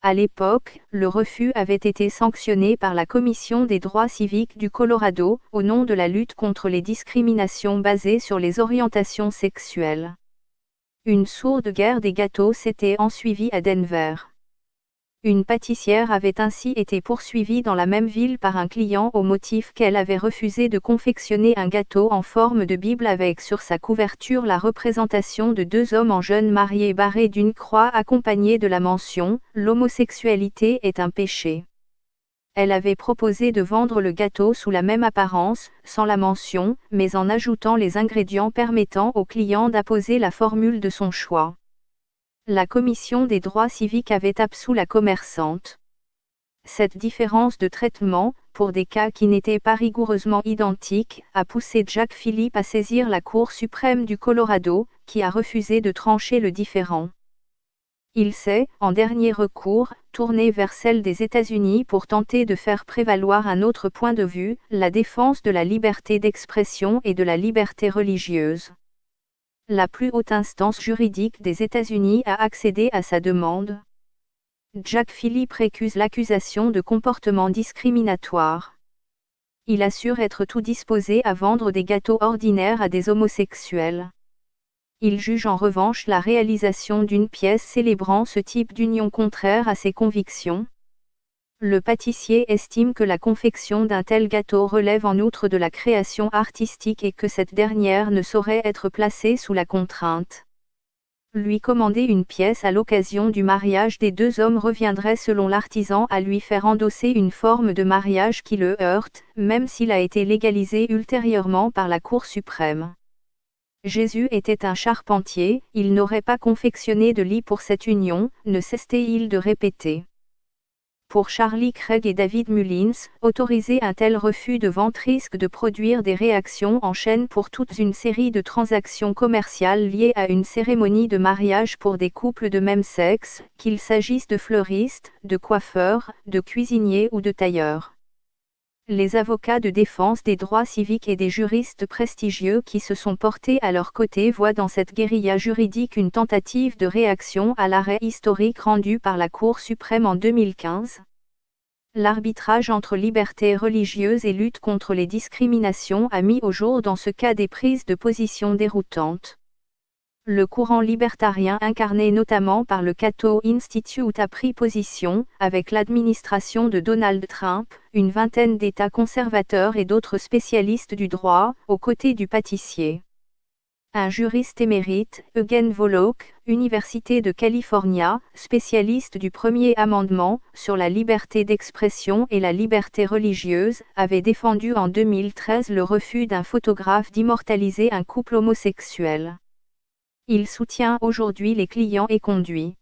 À l'époque, le refus avait été sanctionné par la Commission des droits civiques du Colorado, au nom de la lutte contre les discriminations basées sur les orientations sexuelles. Une sourde guerre des gâteaux s'était ensuivie à Denver. Une pâtissière avait ainsi été poursuivie dans la même ville par un client au motif qu'elle avait refusé de confectionner un gâteau en forme de Bible avec sur sa couverture la représentation de deux hommes en jeûne mariés barrés d'une croix accompagnée de la mention « L'homosexualité est un péché ». Elle avait proposé de vendre le gâteau sous la même apparence, sans la mention, mais en ajoutant les ingrédients permettant au client d'apposer la formule de son choix. La Commission des droits civiques avait absous la commerçante. Cette différence de traitement, pour des cas qui n'étaient pas rigoureusement identiques, a poussé Jack Phillips à saisir la Cour suprême du Colorado, qui a refusé de trancher le différend. Il s'est, en dernier recours, tourné vers celle des États-Unis pour tenter de faire prévaloir un autre point de vue, la défense de la liberté d'expression et de la liberté religieuse. La plus haute instance juridique des États-Unis a accédé à sa demande. Jack Phillips récuse l'accusation de comportement discriminatoire. Il assure être tout disposé à vendre des gâteaux ordinaires à des homosexuels. Il juge en revanche la réalisation d'une pièce célébrant ce type d'union contraire à ses convictions. Le pâtissier estime que la confection d'un tel gâteau relève en outre de la création artistique et que cette dernière ne saurait être placée sous la contrainte. Lui commander une pièce à l'occasion du mariage des deux hommes reviendrait selon l'artisan à lui faire endosser une forme de mariage qui le heurte, même s'il a été légalisé ultérieurement par la Cour suprême. Jésus était un charpentier, il n'aurait pas confectionné de lit pour cette union, ne cessait-il de répéter. Pour Charlie Craig et David Mullins, autoriser un tel refus de vente risque de produire des réactions en chaîne pour toute une série de transactions commerciales liées à une cérémonie de mariage pour des couples de même sexe, qu'il s'agisse de fleuristes, de coiffeurs, de cuisiniers ou de tailleurs. Les avocats de défense des droits civiques et des juristes prestigieux qui se sont portés à leur côté voient dans cette guérilla juridique une tentative de réaction à l'arrêt historique rendu par la Cour suprême en 2015. L'arbitrage entre liberté religieuse et lutte contre les discriminations a mis au jour dans ce cas des prises de position déroutantes. Le courant libertarien incarné notamment par le Cato Institute a pris position, avec l'administration de Donald Trump, une vingtaine d'États conservateurs et d'autres spécialistes du droit, aux côtés du pâtissier. Un juriste émérite, Eugen Volokh, Université de California, spécialiste du premier amendement, sur la liberté d'expression et la liberté religieuse, avait défendu en 2013 le refus d'un photographe d'immortaliser un couple homosexuel. Il soutient aujourd'hui les clients et conduit.